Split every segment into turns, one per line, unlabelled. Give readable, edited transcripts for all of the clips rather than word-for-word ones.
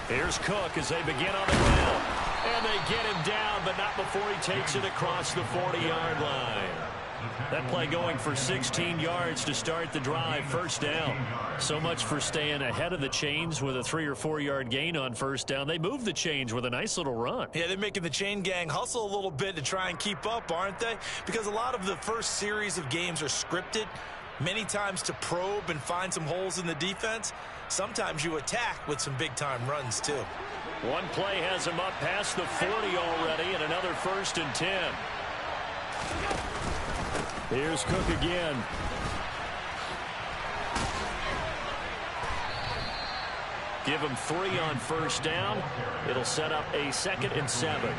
Here's Cook as they begin on the ground. And they get him down, but not before he takes it across the 40-yard line. That play going for 16 yards to start the drive, first down. So much for staying ahead of the chains with a 3 or 4 yard gain on first down. They move the chains with a nice little run.
Yeah, they're making the chain gang hustle a little bit to try and keep up, aren't they? Because a lot of the first series of games are scripted, many times to probe and find some holes in the defense. Sometimes you attack with some big-time runs, too.
One play has him up past the 40 already, and another 1st and 10. Here's Cook again. Give him 3 on first down. It'll set up a 2nd and 7.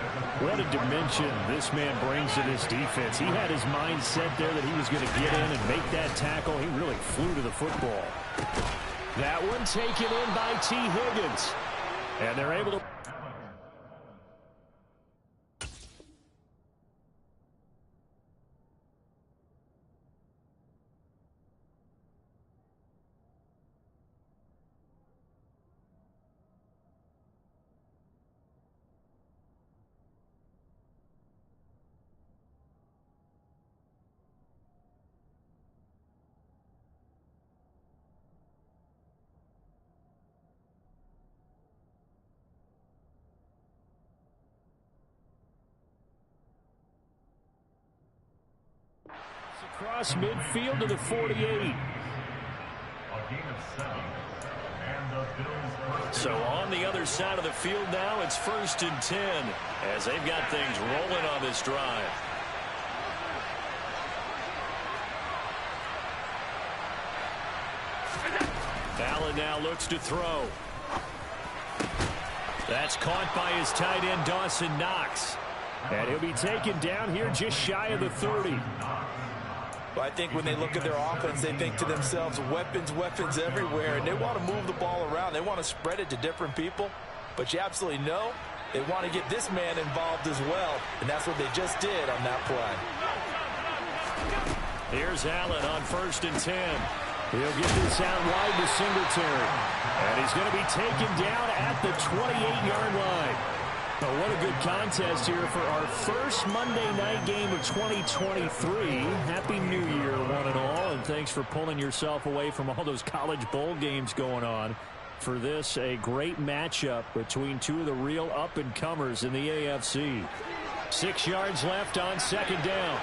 What a dimension this man brings to this defense. He had his mind set there that he was going to get in and make that tackle. He really flew to the football. That one taken in by T. Higgins. And they're able to... across midfield to the 48.
So on the other side of the field now, it's 1st and 10 as they've got things rolling on this drive. Allen now looks to throw. That's caught by his tight end, Dawson Knox.
And he'll be taken down here just shy of the 30.
Well, I think when they look at their offense, they think to themselves, weapons, weapons everywhere, and they want to move the ball around. They want to spread it to different people, but you absolutely know they want to get this man involved as well, and that's what they just did on that play.
Here's Allen on 1st and 10.
He'll get this out wide to Singletary. And he's going to be taken down at the 28-yard line. Well, what a good contest here for our first Monday night game of 2023. Happy New Year, one and all, and thanks for pulling yourself away from all those college bowl games going on. For this, a great matchup between two of the real up-and-comers in the AFC.
6 yards left on 2nd down.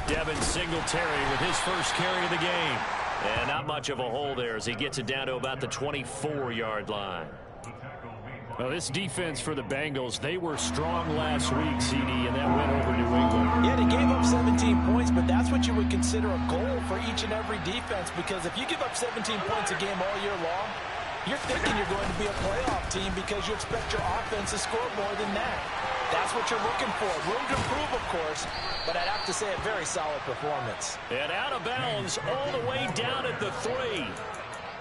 Devin Singletary with his first carry of the game. And not much of a hole there as he gets it down to about the 24-yard line.
Well, this defense for the Bengals, they were strong last week, CD, and that went over New England.
Yeah, they gave up 17 points, but that's what you would consider a goal for each and every defense, because if you give up 17 points a game all year long, you're thinking you're going to be a playoff team because you expect your offense to score more than that. That's what you're looking for. Room to improve, of course, but I'd have to say a very solid performance.
And out of bounds all the way down at the 3.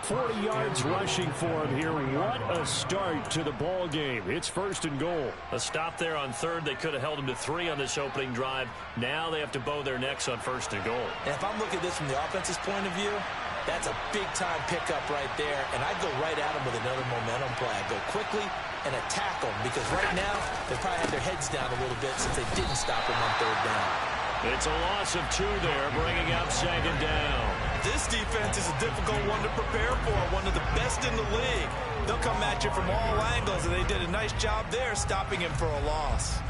40 yards rushing for him here. What a start to the ball game. It's 1st and goal.
A stop there on 3rd. They could have held him to 3 on this opening drive. Now they have to bow their necks on 1st and goal.
And if I'm looking at this from the offense's point of view, that's a big-time pickup right there, and I'd go right at him with another momentum play. I'd go quickly and attack them, because right now they probably had their heads down a little bit since they didn't stop him on 3rd down.
It's a loss of 2 there, bringing up 2nd down.
This defense is a difficult one to prepare for, one of the best in the league. They'll come at you from all angles, and they did a nice job there stopping him for a loss.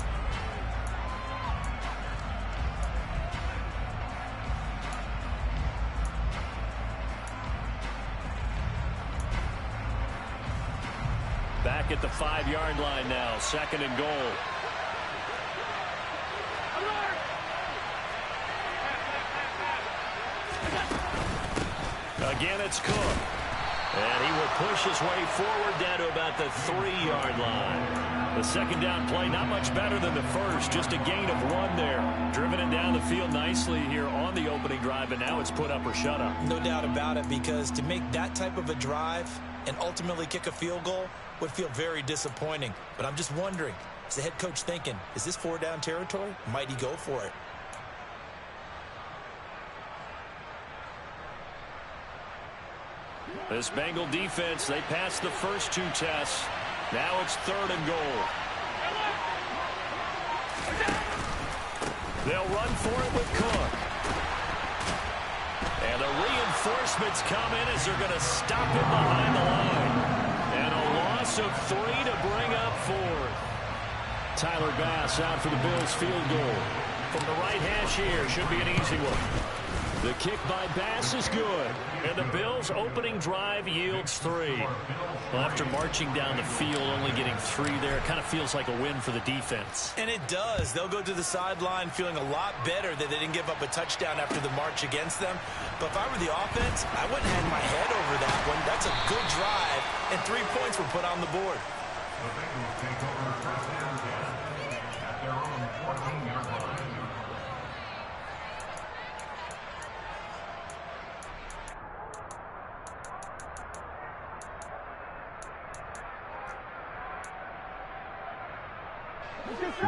Back at the 5-yard line now, 2nd and goal. Again, it's Cook. And he will push his way forward down to about the 3-yard line. The 2nd down play, not much better than the first, just a gain of 1 there. Driven it down the field nicely here on the opening drive, and now it's put up or shut up.
No doubt about it, because to make that type of a drive and ultimately kick a field goal would feel very disappointing. But I'm just wondering, is the head coach thinking, is this 4-down territory? Might he go for it?
This Bengal defense, they passed the first two tests. Now it's 3rd and goal. They'll run for it with Cook. And the reinforcements come in as they're going to stop him behind the line. And a loss of 3 to bring up 4th. Tyler Bass out for the Bills field goal. From the right hash here, should be an easy one. The kick by Bass is good. And the Bills' opening drive yields 3. Well, after marching down the field, only getting 3 there, it kind of feels like a win for the defense.
And it does. They'll go to the sideline feeling a lot better that they didn't give up a touchdown after the march against them. But if I were the offense, I wouldn't hang my head over that one. That's a good drive, and 3 points were put on the board.
The Bengals take over first and 10 at their own 14-yard line.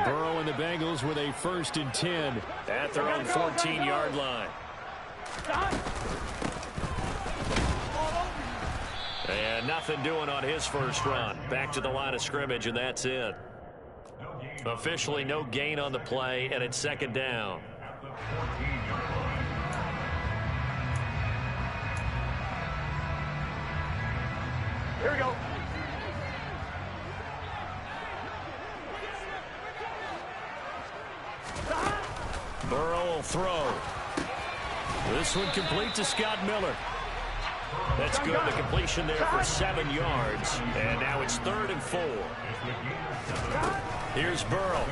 Burrow and the Bengals with a 1st and 10
at their own 14-yard line. And nothing doing on his first run. Back to the line of scrimmage, and that's it. Officially no gain on the play, and it's 2nd down.
Here we go.
Burrow will throw. This one complete to Scott Miller. That's good. The completion there for 7 yards. And now it's 3rd and 4. Here's Burrow.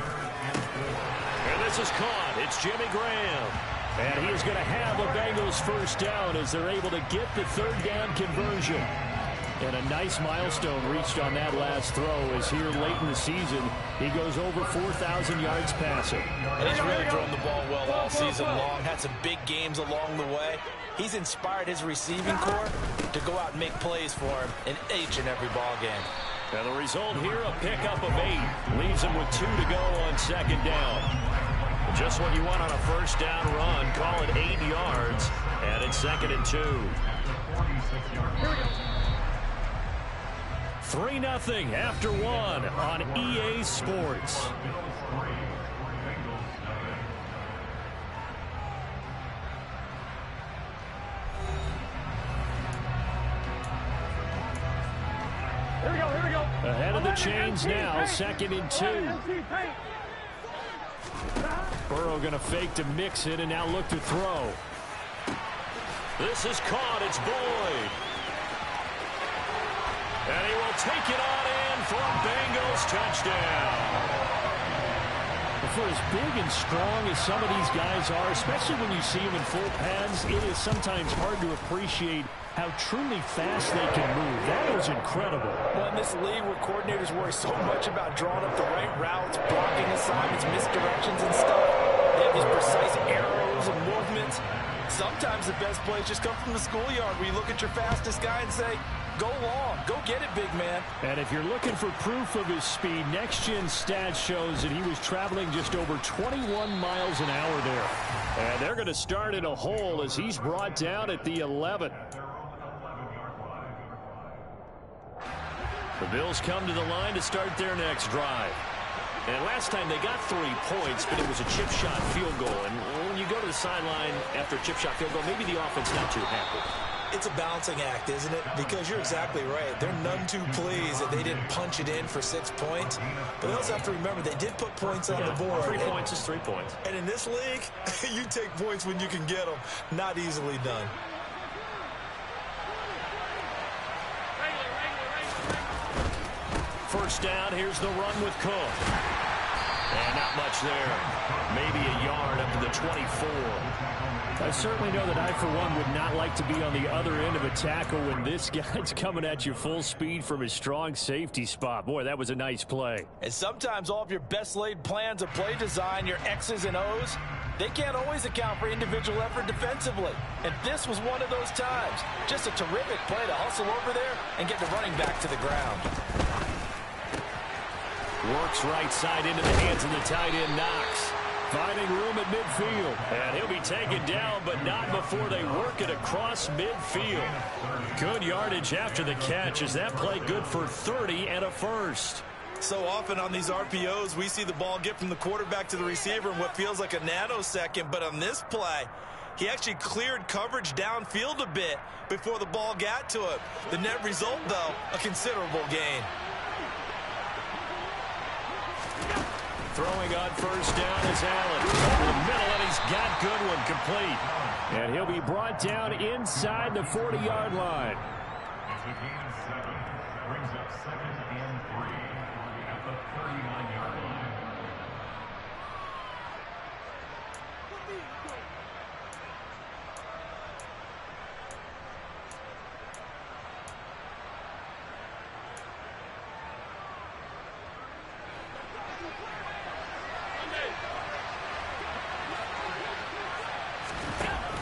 And this is caught. It's Jimmy Graham. And he is going to have the Bengals first down as they're able to get the 3rd down conversion. And a nice milestone reached on that last throw as here late in the season, he goes over 4,000 yards passing.
And he's really thrown the ball well all season long. Had some big games along the way. He's inspired his receiving corps to go out and make plays for him in each and every ball game.
And the result here, a pickup of 8. Leaves him with 2 to go on 2nd down. Just what you want on a first down run. Call it 8 yards. And it's 2nd and 2.
Here we go.
3-0 after 1 on EA Sports.
Here we go, here we go.
Ahead of the chains now, 2nd and 2. Burrow going to fake to mix it and now look to throw. This is caught. It's Boyd. And he will take it on in for a Bengals touchdown. For as big and strong as some of these guys are, especially when you see them in full pads, it is sometimes hard to appreciate how truly fast they can move. That was incredible.
Well, in this league where coordinators worry so much about drawing up the right routes, blocking assignments, misdirections and stuff, they have these precise arrows and movements. Sometimes the best plays just come from the schoolyard where you look at your fastest guy and say, go long, go get it, big man.
And if you're looking for proof of his speed, Next Gen Stats shows that he was traveling just over 21 miles an hour there. And they're going to start in a hole as he's brought down at the 11. The Bills come to the line to start their next drive. And last time they got 3 points, but it was a chip shot field goal. And when you go to the sideline after a chip shot field goal, maybe the offense not too happy.
It's a balancing act, isn't it? Because you're exactly right. They're none too pleased that they didn't punch it in for 6 points. But they also have to remember they did put points on the board.
3 points is 3 points.
And in this league, you take points when you can get them. Not easily done.
First down, here's the run with Cook. And not much there. Maybe a yard up to the 24.
I certainly know that I, for one, would not like to be on the other end of a tackle when this guy's coming at you full speed from his strong safety spot. Boy, that was a nice play.
And sometimes all of your best laid plans of play design, your X's and O's, they can't always account for individual effort defensively. And this was one of those times. Just a terrific play to hustle over there and get the running back to the ground.
Works right side into the hands of the tight end, Knox.
Finding room at midfield.
And he'll be taken down, but not before they work it across midfield. Good yardage after the catch. Is that play good for 30 and a first?
So often on these RPOs, we see the ball get from the quarterback to the receiver in what feels like a nanosecond. But on this play, he actually cleared coverage downfield a bit before the ball got to him. The net result, though, a considerable gain.
Throwing on first down is Allen. Over the middle, and he's got Goodwin complete.
And he'll be brought down inside the 40-yard line.
It's a gain of 7. Brings up 2nd and 3 at the 39-yard line.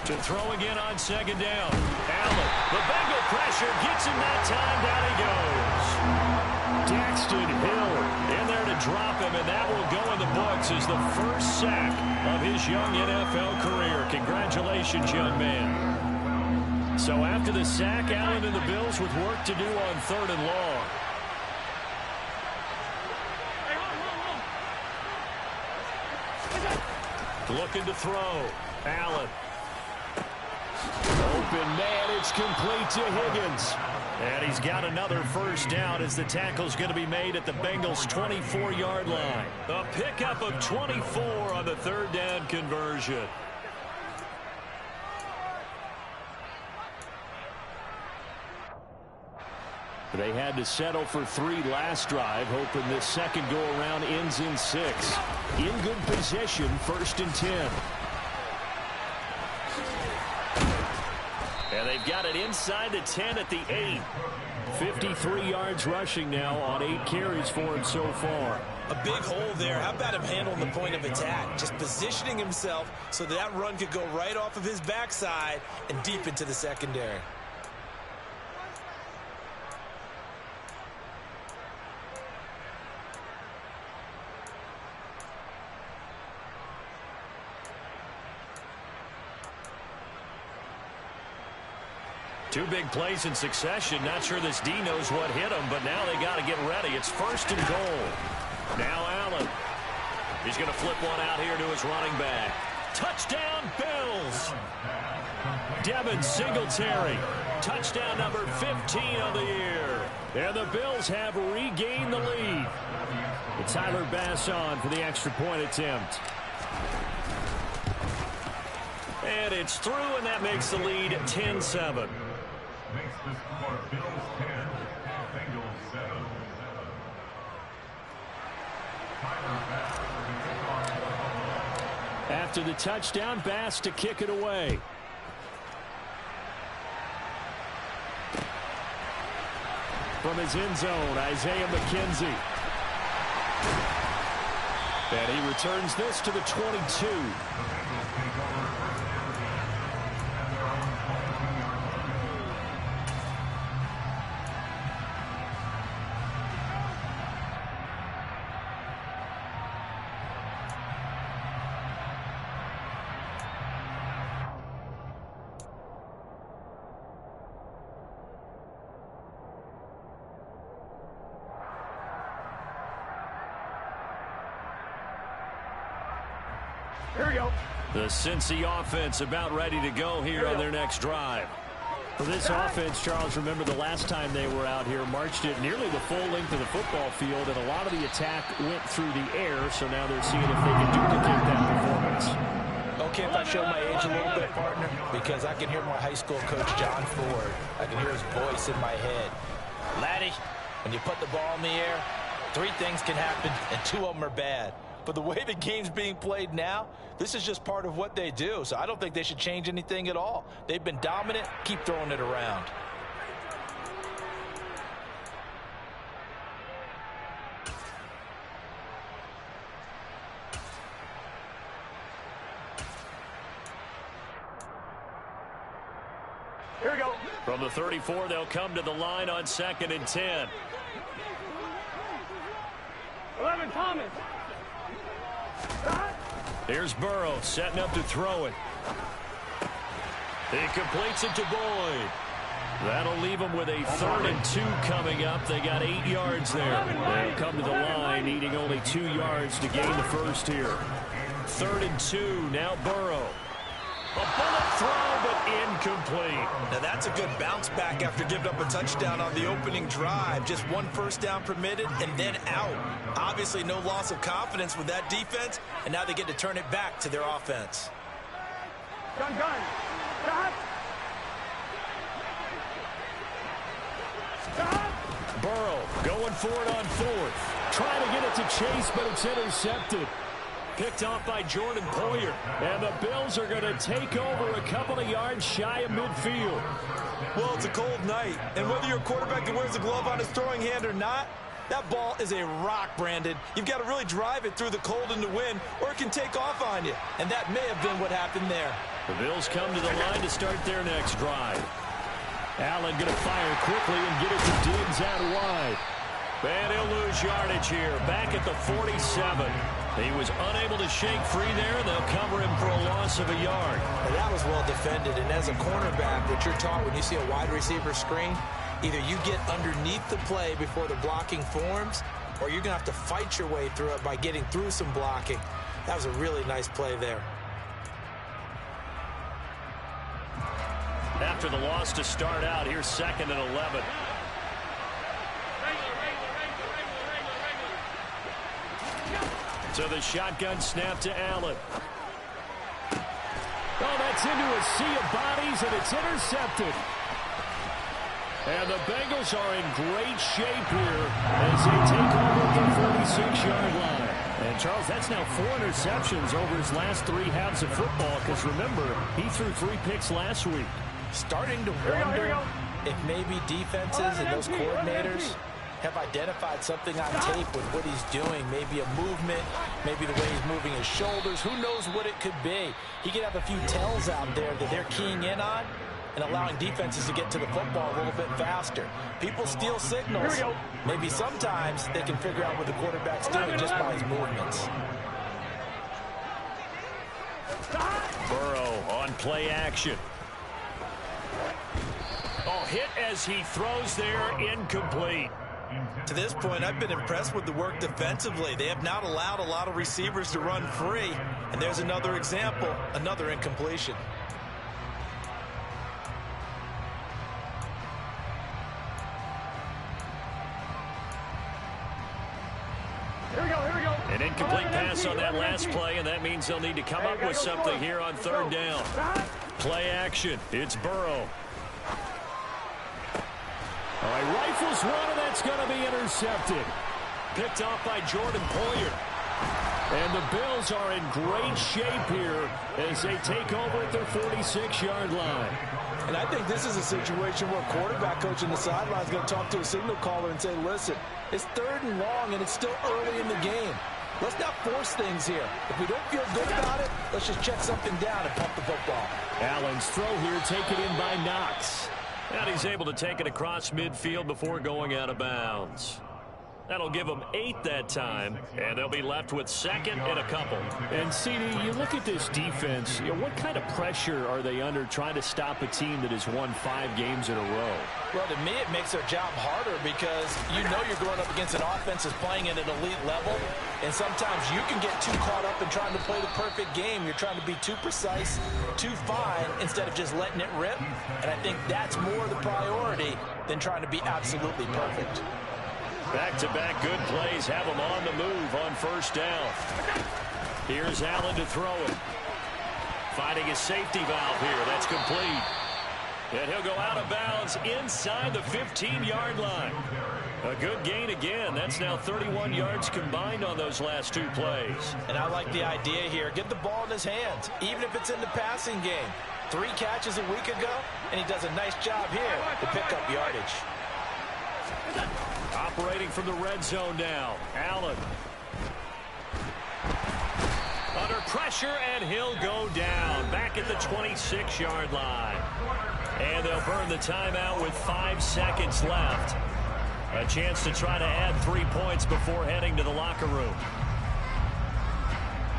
To throw again on second down. Allen, the Bengal pressure gets him that time. Down he goes.
Daxton Hill
In there to drop him, and that will go in the books as the first sack of his young NFL career. Congratulations, young man. So after the sack, Allen and the Bills with work to do on 3rd and long. Looking to throw. Allen.
open man. It's complete to Higgins.
And he's got another first down as the tackle's going to be made at the Bengals' 24-yard line. A pickup of 24 on the 3rd down conversion.
They had to settle for 3 last drive, hoping this second go-around ends in 6. In good position, 1st and 10.
And they've got it inside the 10 at the 8.
53 yards rushing now on 8 carries for him so far.
A big hole there. How about him handling the point of attack? Just positioning himself so that run could go right off of his backside and deep into the secondary.
Two big plays in succession. Not sure this D knows what hit him, but now they got to get ready. It's 1st and goal. Now Allen. He's going to flip one out here to his running back. Touchdown, Bills. Devin Singletary. Touchdown number 15 of the year. And the Bills have regained the lead.
It's Tyler Bass on for the extra point attempt.
And it's through, and that makes the lead 10-7.
Makes the score Bills 10, Bengals 7. Tyler Bass to kick off the football.
After the touchdown, Bass to kick it away. From his end zone, Isaiah McKenzie. And he returns this to the 22.
Here we go.
The Cincy offense about ready to go here on their next drive.
For this offense, Charles, remember the last time they were out here, marched it nearly the full length of the football field, and a lot of the attack went through the air, so now they're seeing if they can duplicate that performance.
Okay, if I show my age a little bit, partner, because I can hear my high school coach, John Ford. I can hear his voice in my head. Laddie, when you put the ball in the air, 3 things can happen, and 2 of them are bad. But the way the game's being played now, this is just part of what they do. So I don't think they should change anything at all. They've been dominant. Keep throwing it around.
Here we go.
From the 34, they'll come to the line on 2nd and 10.
11, Thomas.
Here's Burrow setting up to throw it. He completes it to Boyd. That'll leave them with a 3rd and 2 coming up. They got 8 yards there. They'll come to the line needing only 2 yards to gain the first here. 3rd and 2, now Burrow. A bullet throw, but incomplete.
Now that's a good bounce back after giving up a touchdown on the opening drive. Just 1 first down permitted and then out. Obviously no loss of confidence with that defense, and now they get to turn it back to their offense.
Gun. Stop. Stop.
Burrow going for it on 4th. Trying to get it to Chase, but it's intercepted.
Picked off by Jordan Poyer.
And the Bills are going to take over a couple of yards shy of midfield.
Well, it's a cold night, and whether you're a quarterback that wears a glove on his throwing hand or not, that ball is a rock, Brandon. You've got to really drive it through the cold and the wind, or it can take off on you. And that may have been what happened there.
The Bills come to the line to start their next drive. Allen going to fire quickly and get it to Diggs out wide. And he'll lose yardage here, back at the 47. He was unable to shake free there, and they'll cover him for a loss of a yard.
And that was well defended, and as a cornerback, what you're taught when you see a wide receiver screen, either you get underneath the play before the blocking forms, or you're going to have to fight your way through it by getting through some blocking. That was a really nice play there.
After the loss to start out, here's 2nd and 11. So the shotgun snap to Allen.
Oh, that's into a sea of bodies, and it's intercepted. And the Bengals are in great shape here as they take over the 46-yard line. And, Charles, that's now 4 interceptions over his last 3 halves of football, because, remember, he threw 3 picks last week.
Starting to wonder if maybe defenses and those coordinators have identified something on tape with what he's doing. Maybe a movement, maybe the way he's moving his shoulders. Who knows what it could be? He could have a few tells out there that they're keying in on and allowing defenses to get to the football a little bit faster. People steal signals. Maybe sometimes they can figure out what the quarterback's doing just by his movements.
Burrow on play action. Oh, hit as he throws there, incomplete.
To this point, I've been impressed with the work defensively. They have not allowed a lot of receivers to run free. And there's another example, another incompletion.
Here we go.
An incomplete pass on that last play, and that means they'll need to come up with something here on 3rd down. Play action. It's Burrow.
All right, rifles one, and that's going to be intercepted.
Picked off by Jordan Poyer.
And the Bills are in great shape here as they take over at their 46-yard line.
And I think this is a situation where a quarterback coach in the sideline is going to talk to a signal caller and say, listen, it's 3rd and long, and it's still early in the game. Let's not force things here. If we don't feel good about it, let's just check something down and pump the football.
Allen's throw here taken in by Knox.
And he's able to take it across midfield before going out of bounds. That'll give them 8 that time, and they'll be left with 2nd and a couple.
And, CD, you look at this defense, what kind of pressure are they under trying to stop a team that has won 5 games in a row?
Well, to me, it makes their job harder because you know you're going up against an offense that's playing at an elite level, and sometimes you can get too caught up in trying to play the perfect game. You're trying to be too precise, too fine, instead of just letting it rip, and I think that's more the priority than trying to be absolutely perfect.
Back-to-back good plays have them on the move on 1st down. Here's Allen to throw it. Finding a safety valve here. That's complete. And he'll go out of bounds inside the 15-yard line. A good gain again. That's now 31 yards combined on those last 2 plays.
And I like the idea here. Get the ball in his hands, even if it's in the passing game. 3 catches a week ago, and he does a nice job here to pick up yardage.
Operating from the red zone now. Allen. Under pressure, and he'll go down. Back at the 26-yard line. And they'll burn the timeout with 5 seconds left. A chance to try to add 3 points before heading to the locker room.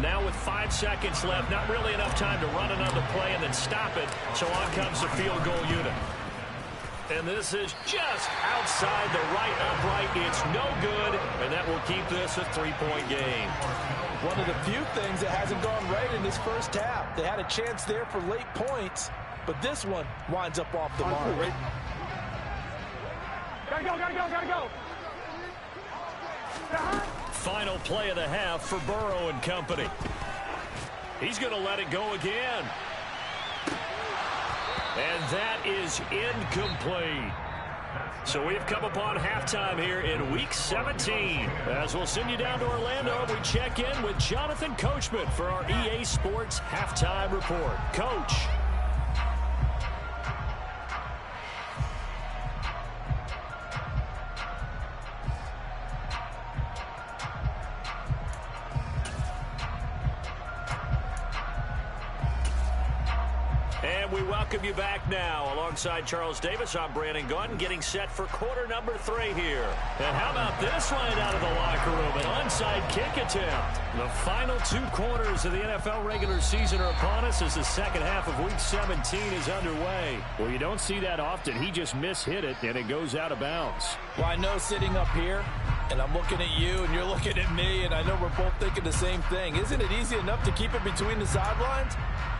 Now with 5 seconds left, not really enough time to run another play and then stop it. So on comes the field goal unit. And this is just outside the right upright. It's no good, and that will keep this a 3-point game.
One of the few things that hasn't gone right in this first half. They had a chance there for late points, but this one winds up off the mark.
Gotta go, gotta go, gotta go.
Final play of the half for Burrow and company. He's going to let it go again. And that is incomplete. So we've come upon halftime here in Week 17. As we'll send you down to Orlando, we check in with Jonathan Coachman for our EA Sports Halftime Report. Coach. And we welcome you back now. Alongside Charles Davis, I'm Brandon Gunn, getting set for quarter number 3 here. And how about this right out of the locker room? An onside kick attempt. The final 2 quarters of the NFL regular season are upon us as the second half of Week 17 is underway.
Well, you don't see that often. He just mishit it, and it goes out of bounds.
Well, I know sitting up here, and I'm looking at you, and you're looking at me, and I know we're both thinking the same thing. Isn't it easy enough to keep it between the sidelines?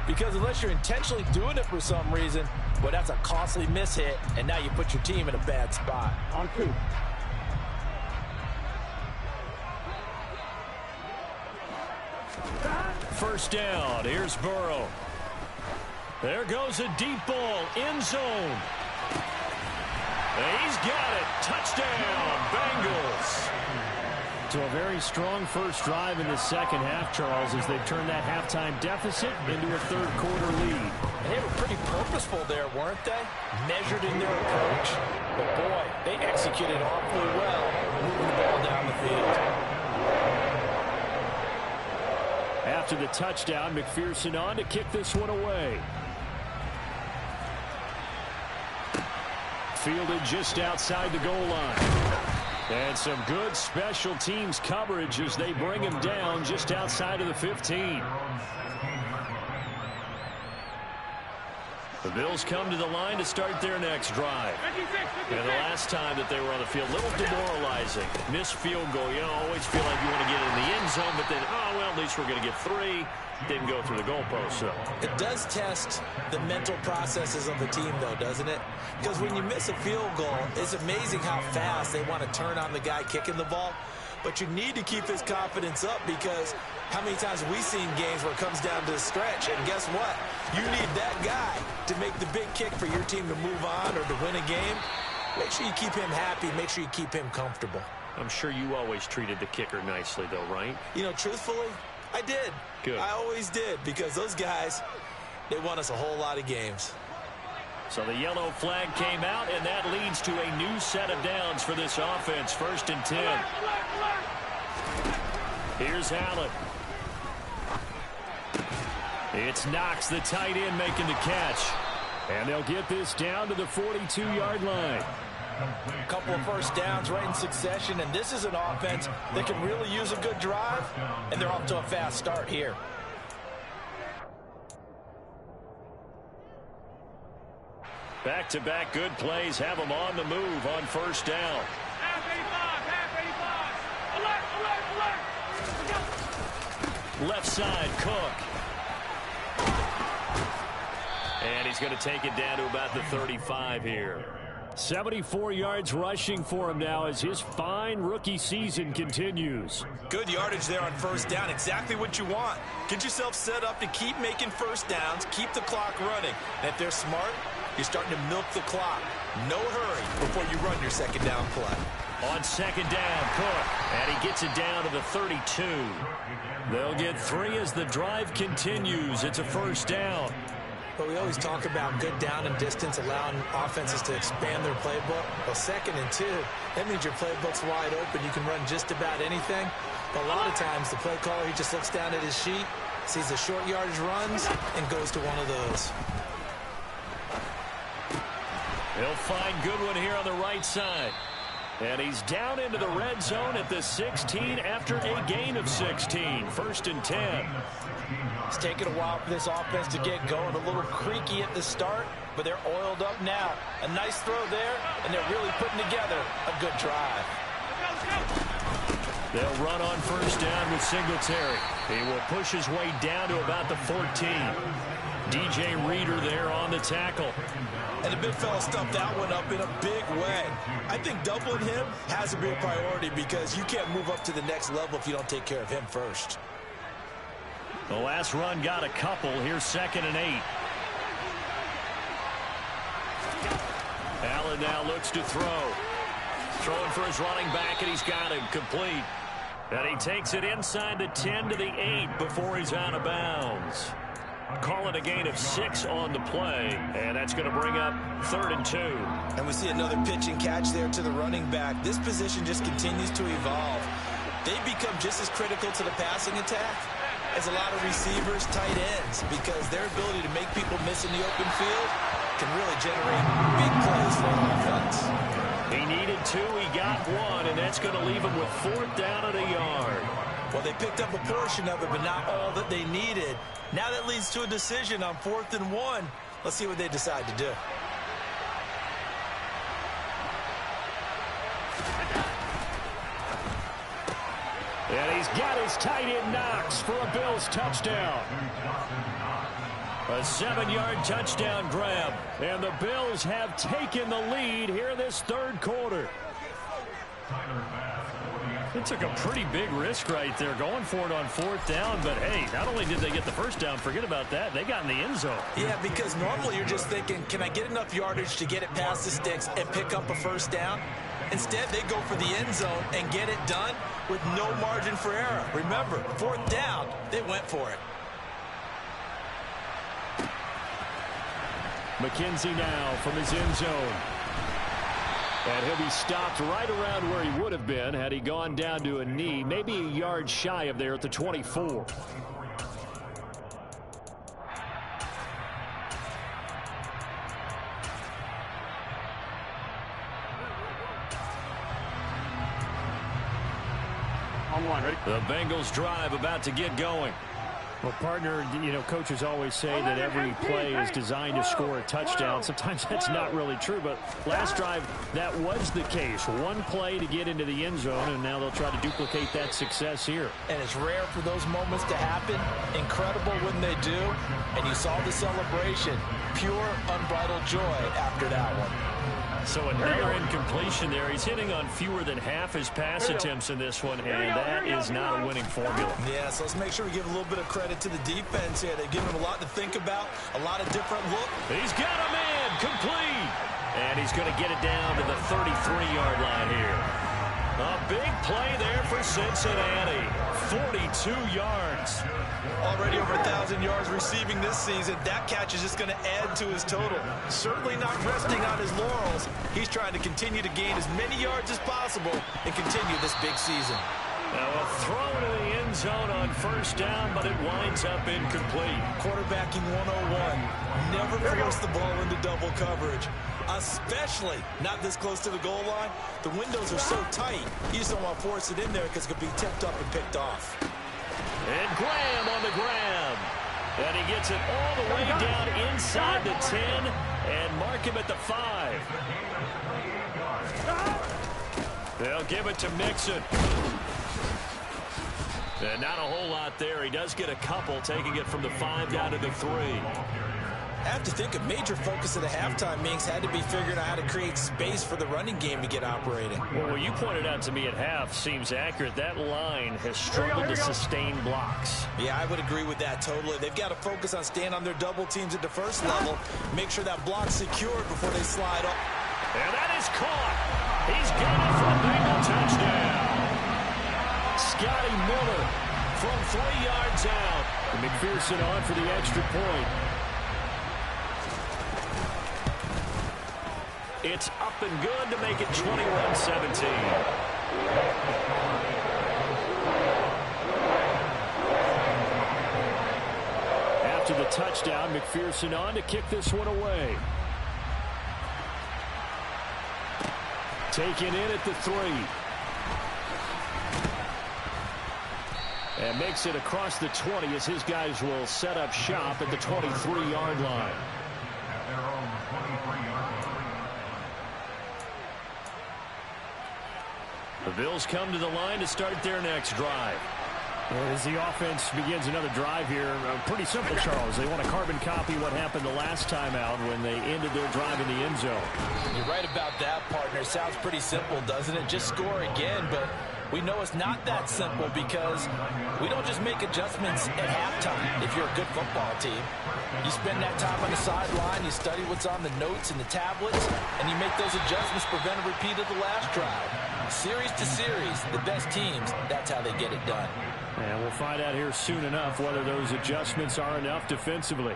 Because unless you're intentionally doing it for some reason, well, that's a costly mishit, and now you put your team in a bad spot.
On 2.
First down. Here's Burrow. There goes a deep ball. End zone. He's got it. Touchdown, Bengals.
So a very strong first drive in the second half, Charles, as they've turned that halftime deficit into a third-quarter lead.
And they were pretty purposeful there, weren't they? Measured in their approach. But, boy, they executed awfully well, moving the ball down the field.
After the touchdown, McPherson on to kick this one away. Fielded just outside the goal line. And some good special teams coverage as they bring him down just outside of the 15. The Bills come to the line to start their next drive. And the last time that they were on the field, a little demoralizing. Missed field goal. You know, always feel like you want to get in the end zone, but then, oh, well, at least we're going to get 3. Didn't go through the goalpost, so.
It does test the mental processes of the team, though, doesn't it? Because when you miss a field goal, it's amazing how fast they want to turn on the guy kicking the ball. But you need to keep his confidence up because how many times have we seen games where it comes down to the stretch? And guess what? You need that guy to make the big kick for your team to move on or to win a game. Make sure you keep him happy. Make sure you keep him comfortable.
I'm sure you always treated the kicker nicely, though, right?
You know, truthfully, I did.
Good.
I always did because those guys, they won us a whole lot of games.
So the yellow flag came out, and that leads to a new set of downs for this offense. 1st and 10. Here's Allen. It's Knox, the tight end, making the catch.
And they'll get this down to the 42-yard line.
A couple of first downs right in succession, and this is an offense that can really use a good drive, and they're off to a fast start here.
Back-to-back good plays have them on the move on first down. Left side, Cook. And he's going to take it down to about the 35 here.
74 yards rushing for him now as his fine rookie season continues.
Good yardage there on first down. Exactly what you want. Get yourself set up to keep making first downs, keep the clock running. And if they're smart, you're starting to milk the clock. No hurry before you run your second down play.
On second down, Cook. And he gets it down to the 32. They'll get 3 as the drive continues. It's a first down.
But we always talk about good down and distance, allowing offenses to expand their playbook. Well, 2nd and 2, that means your playbook's wide open. You can run just about anything. But a lot of times, the play caller, he just looks down at his sheet, sees the short yardage runs, and goes to one of those.
He'll find Goodwin here on the right side. And he's down into the red zone at the 16 after a gain of 16. 1st and 10.
It's taken a while for this offense to get going. A little creaky at the start, but they're oiled up now. A nice throw there, and they're really putting together a good drive.
They'll run on 1st down with Singletary. He will push his way down to about the 14. DJ Reader there on the tackle.
And the big fella stuffed that one up in a big way. I think doubling him has to be a priority because you can't move up to the next level if you don't take care of him first.
The last run got a couple. Here's 2nd and 8. Allen now looks to throw. Throwing for his running back, and he's got him complete. And he takes it inside the 10 to the 8 before he's out of bounds. Call it a gain of 6 on the play, and that's going to bring up 3rd and 2.
And we see another pitch and catch there to the running back. This position just continues to evolve. They become just as critical to the passing attack as a lot of receivers, tight ends, because their ability to make people miss in the open field can really generate big plays for an offense.
He needed 2, he got 1, and that's going to leave him with 4th down at a yard.
Well, they picked up a portion of it, but not all that they needed. Now that leads to a decision on 4th and 1. Let's see what they decide to do.
And he's got his tight end Knox for a Bills touchdown.
A 7-yard touchdown grab. And the Bills have taken the lead here this 3rd quarter. It took a pretty big risk right there going for it on 4th down. But, hey, not only did they get the 1st down, forget about that, they got in the end zone.
Yeah, because normally you're just thinking, can I get enough yardage to get it past the sticks and pick up a 1st down? Instead, they go for the end zone and get it done with no margin for error. Remember, 4th down, they went for it.
McKenzie now from his end zone. And he'll be stopped right around where he would have been had he gone down to a knee, maybe a yard shy of there at the 24.
The Bengals drive about to get going.
Well, partner, you know, coaches always say that every play is designed to score a touchdown. Sometimes that's not really true, but last drive, that was the case. One play to get into the end zone, and now they'll try to duplicate that success here.
And it's rare for those moments to happen. Incredible when they do. And you saw the celebration. Pure, unbridled joy after that one.
So another incompletion there. He's hitting on fewer than half his pass attempts in this one, and that is not a winning formula.
Yeah, so let's make sure we give a little bit of credit to the defense here. They've given him a lot to think about, a lot of different looks.
He's got a man complete. And he's going to get it down to the 33-yard line here. A big play there for Cincinnati. 42 yards.
Already over 1,000 yards receiving this season. That catch is just going to add to his total. Certainly not resting on his laurels. He's trying to continue to gain as many yards as possible and continue this big season.
Now a throw to the end zone on 1st down, but it winds up incomplete.
Quarterbacking 101. Never force the ball into double coverage, especially not this close to the goal line. The windows are so tight, you just don't want to force it in there because it could be tipped up and picked off.
And Graham on the grab. And he gets it all the way down inside the 10 and mark him at the 5. They'll give it to Mixon. And not a whole lot there. He does get a couple, taking it from the 5 down to the 3.
I have to think a major focus of the halftime meetings had to be figuring out how to create space for the running game to get operating.
Well, what you pointed out to me at half seems accurate. That line has struggled to sustain blocks.
Yeah, I would agree with that totally. They've got to focus on staying on their double teams at the first level, make sure that block's secured before they slide up.
And that is caught. He's got it for a Bengal touchdown. Scotty Miller from 3 yards out.
And McPherson on for the extra point.
It's up and good to make it 21-17.
After the touchdown, McPherson on to kick this one away. Taken in at the 3. And makes it across the 20 as his guys will set up shop at the 23-yard line.
At their own 23-yard line.
The Bills come to the line to start their next drive.
As the offense begins another drive here, pretty simple, Charles. They want to carbon copy what happened the last time out when they ended their drive in the end zone.
You're right about that, partner. Sounds pretty simple, doesn't it? Just score again, but we know it's not that simple because we don't just make adjustments at halftime if you're a good football team. You spend that time on the sideline, you study what's on the notes and the tablets, and you make those adjustments to prevent a repeat of the last drive. Series to series, the best teams, that's how they get it done.
And we'll find out here soon enough whether those adjustments are enough defensively.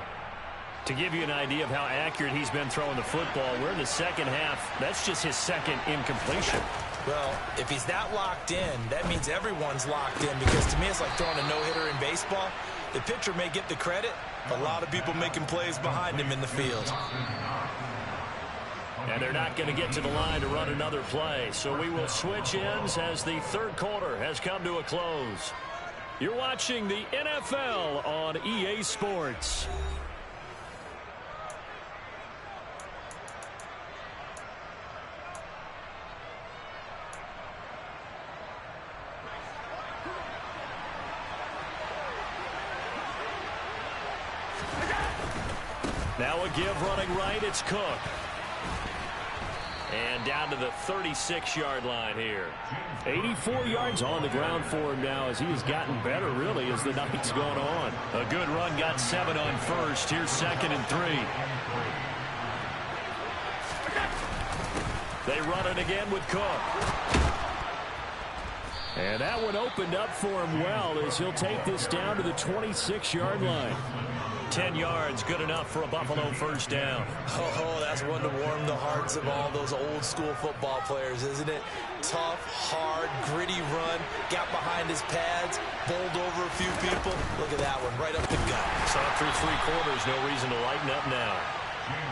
To give you an idea of how accurate he's been throwing the football, we're in the second half. That's just his second incompletion.
Well, if he's that locked in, that means everyone's locked in, because to me it's like throwing a no-hitter in baseball. The pitcher may get the credit, a lot of people making plays behind him in the field.
And they're not going to get to the line to run another play, so we will switch ends as the third quarter has come to a close. You're watching the NFL on EA Sports. Now a give running right, it's Cook. And down to the 36-yard line here.
84 yards on the ground for him now as he has gotten better, really, as the night's gone on.
A good run, got 7 on first. Here's 2nd and 3. They run it again with Cook. And that one opened up for him well as he'll take this down to the 26-yard line. 10 yards, good enough for a Buffalo first down.
Oh, that's one to warm the hearts of all those old school football players, isn't it? Tough, hard, gritty run, got behind his pads, bowled over a few people. Look at that one, right up the gut.
So through 3 quarters, no reason to lighten up now.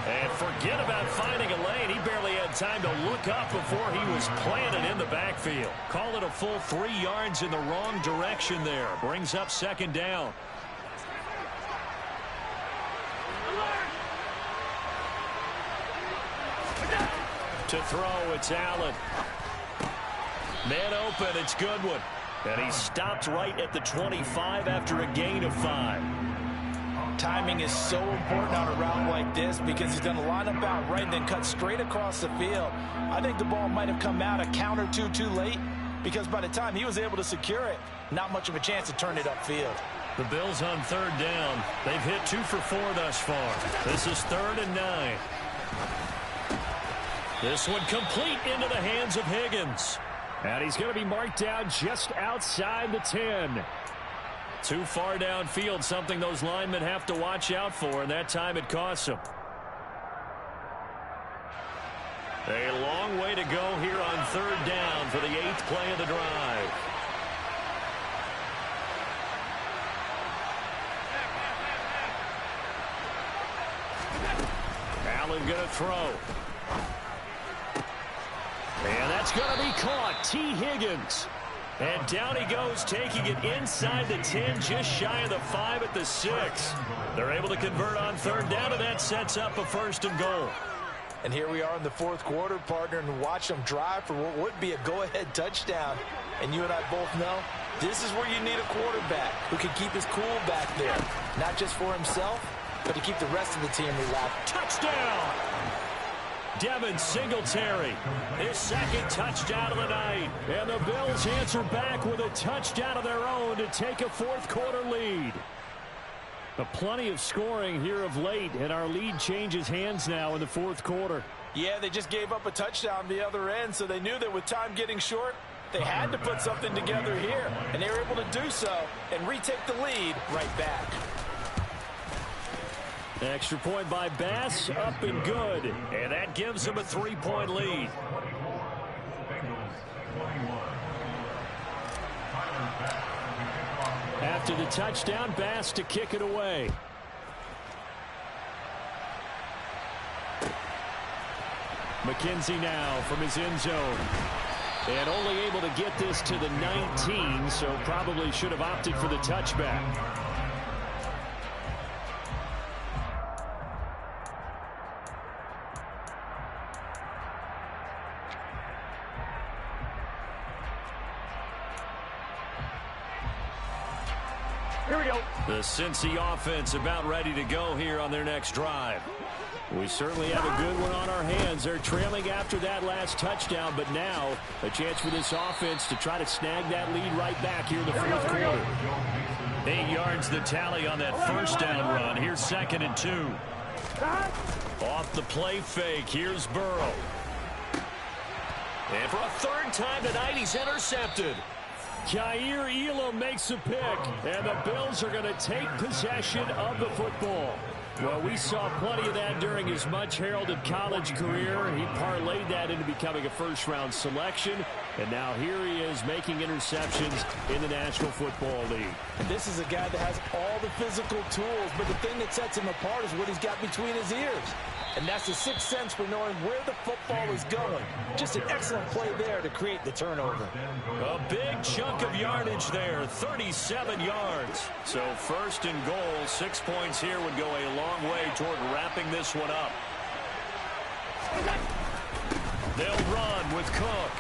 And forget about finding a lane. He barely had time to look up before he was planted in the backfield. Call it a full 3 yards in the wrong direction there. Brings up 2nd down. To throw, it's Allen. Man open, it's Goodwin. And he stopped right at the 25 after a gain of 5.
Timing is so important on a route like this because he's going to line up out right and then cut straight across the field. I think the ball might have come out a count or two too late because by the time he was able to secure it, not much of a chance to turn it upfield.
The Bills on 3rd down. They've hit 2 for 4 thus far. This is 3rd and 9. This one complete into the hands of Higgins.
And he's going to be marked down just outside the 10.
Too far downfield, something those linemen have to watch out for, and that time it costs them. A long way to go here on 3rd down for the 8th play of the drive. Allen going to throw. And that's going to be caught. T. Higgins. And down he goes, taking it inside the 10, just shy of the 5 at the 6. They're able to convert on 3rd down, and that sets up a 1st and goal.
And here we are in the 4th quarter, partner, and watch them drive for what would be a go-ahead touchdown. And you and I both know this is where you need a quarterback who can keep his cool back there, not just for himself, but to keep the rest of the team relaxed.
Touchdown! Devin Singletary, his 2nd touchdown of the night. And the Bills answer back with a touchdown of their own to take a 4th quarter lead.
Plenty of scoring here of late, and our lead changes hands now in the 4th quarter.
Yeah, they just gave up a touchdown the other end, so they knew that with time getting short, they had to put something together here. And they were able to do so and retake the lead right back.
Extra point by Bass, up and good.
And that gives them a 3-point lead.
After the touchdown, Bass to kick it away. McKenzie now from his end zone. And only able to get this to the 19, so probably should have opted for the touchback.
Here we go.
The Cincy offense about ready to go here on their next drive.
We certainly have a good one on our hands. They're trailing after that last touchdown, but now a chance for this offense to try to snag that lead right back here in the fourth quarter.
8 yards the tally on that first down run. Here's 2nd and 2. Off the play fake. Here's Burrow. And for a 3rd time tonight, he's intercepted.
Jair Elam makes a pick, and the Bills are going to take possession of the football. Well, we saw plenty of that during his much-heralded college career. He parlayed that into becoming a first-round selection, and now here he is making interceptions in the National Football League.
This is a guy that has all the physical tools, but the thing that sets him apart is what he's got between his ears. And that's the sixth sense for knowing where the football is going. Just an excellent play there to create the turnover.
A big chunk of yardage there, 37 yards. So 1st and goal, 6 points here would go a long way toward wrapping this one up. They'll run with Cook.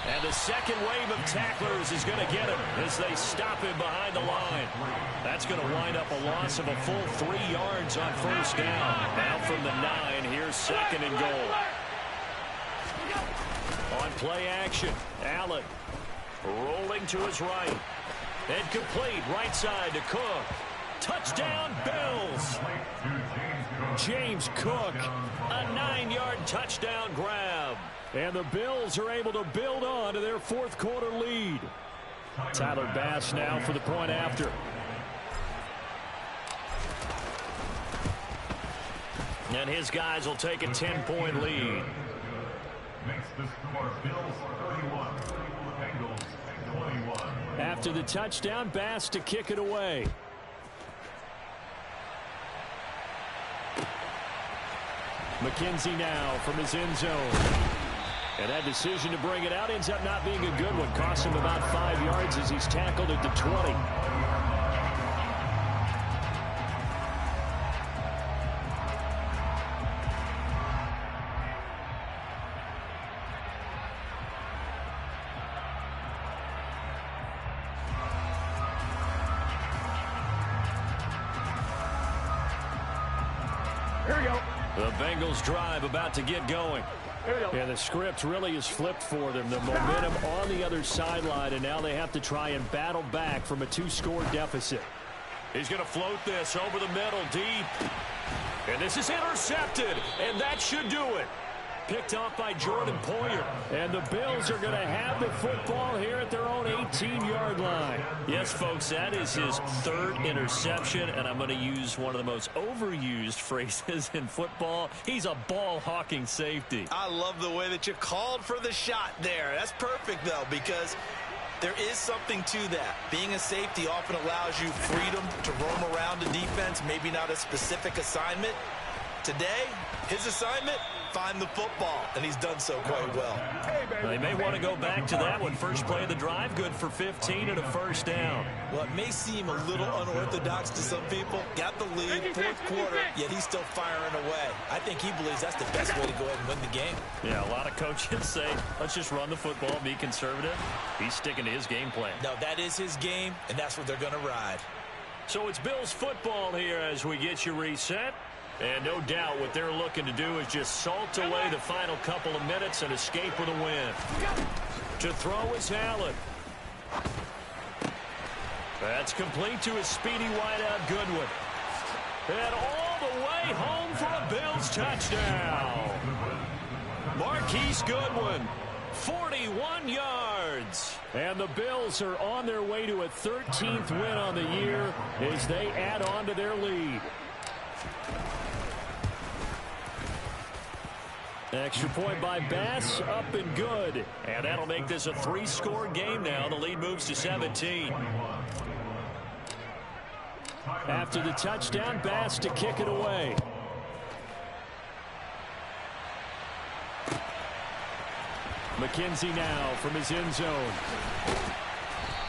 And the second wave of tacklers is going to get him as they stop him behind the line. That's going to wind up a loss of a full 3 yards on 1st down. Now from the 9, here's 2nd and goal. On play action, Allen rolling to his right. And complete right side to Cook. Touchdown, Bills.
James Cook,
a 9-yard touchdown grab.
and the Bills are able to build on to their fourth quarter lead. Tyler Bass now for the point after.
And his guys will take a 10-point lead.
Makes the score Bills 31, Bengals 21.
After the touchdown, Bass to kick it away. McKenzie now from his end zone. And that decision to bring it out ends up not being a good one. Cost him about 5 yards as he's tackled at the 20.
Here we go.
The Bengals drive about to get going.
Here we go.
Yeah, the script really is flipped for them. The momentum on the other sideline, and now they have to try and battle back from a 2-score deficit.
He's going to float this over the middle deep. And this is intercepted, and that should do it. Picked off by Jordan Poyer.
And the Bills are going to have the football here at their own 18-yard line.
Yes, folks, that is his third interception, and I'm going to use one of the most overused phrases in football. He's a ball-hawking safety.
I love the way that you called for the shot there. That's perfect, though, because there is something to that. Being a safety often allows you freedom to roam around the defense, maybe not a specific assignment. Today, his assignment, find the football, and he's done so quite well.
They may want to go back to that one. First play of the drive, good for 15 and a first down.
Well, it may seem a little unorthodox to some people. Got the lead, fourth quarter, yet he's still firing away. I think he believes that's the best way to go ahead and win the game.
Yeah, a lot of coaches say, let's just run the football, be conservative. He's sticking to his game plan.
No, that is his game, and that's what they're going to ride.
So it's Bills football here as we get you reset. And no doubt what they're looking to do is just salt away the final couple of minutes and escape with a win. To throw is Allen. That's complete to his speedy wideout Goodwin. And all the way home for a Bills touchdown. Marquise Goodwin, 41 yards.
And the Bills are on their way to a 13th win on the year as they add on to their lead. Extra point by Bass, up and good.
And that'll make this a 3-score game now. The lead moves to 17.
After the touchdown, Bass to kick it away. McKenzie now from his end zone.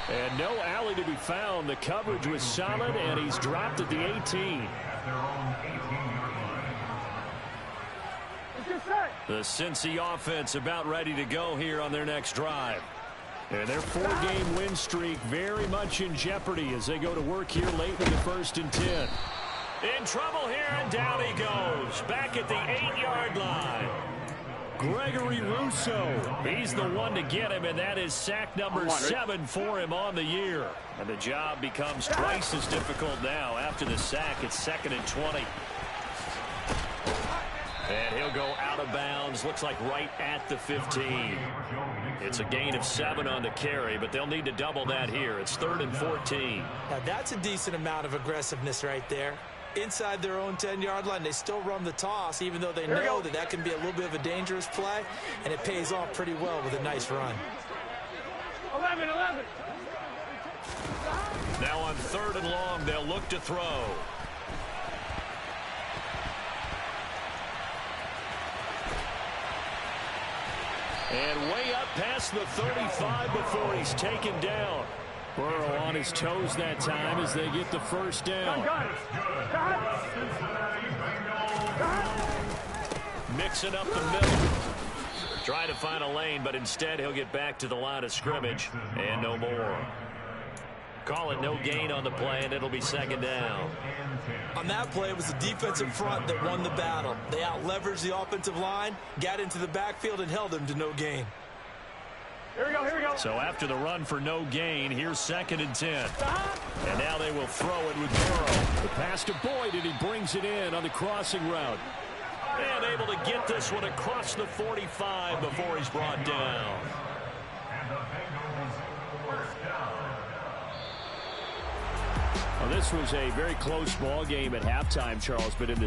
And no alley to be found. The coverage was solid, and he's dropped at the 18.
At their own 18-yard line.
The Cincy offense about ready to go here on their next drive. And their 4-game win streak very much in jeopardy as they go to work here late in the 1st and 10. In trouble here, and down he goes. Back at the 8-yard line. Gregory Rousseau. He's the one to get him, and that is sack number 7 for him on the year. And the job becomes twice as difficult now. After the sack, it's 2nd and 20. And he'll go out of bounds. Looks like right at the 15. It's a gain of 7 on the carry, but they'll need to double that here. It's 3rd and 14.
Now, that's a decent amount of aggressiveness right there. Inside their own 10-yard line, they still run the toss, even though they know that can be a little bit of a dangerous play, and it pays off pretty well with a nice run.
11.
Now on 3rd and long, they'll look to throw. And way up past the 35 before he's taken down. Burrow on his toes that time as they get the first down. Mixing up the middle. Trying to find a lane, but instead he'll get back to the line of scrimmage and no more. Call it no gain on the play, and it'll be 2nd down.
On that play, it was the defensive front that won the battle. They out-leveraged the offensive line, got into the backfield, and held him to no gain.
Here we go.
So after the run for no gain, here's 2nd and 10. And now they will throw it with Burrow.
The pass to Boyd, and he brings it in on the crossing route.
And able to get this one across the 45 before he's brought down.
And the Bengals first down.
Well, this was a very close ball game at halftime, Charles, but in the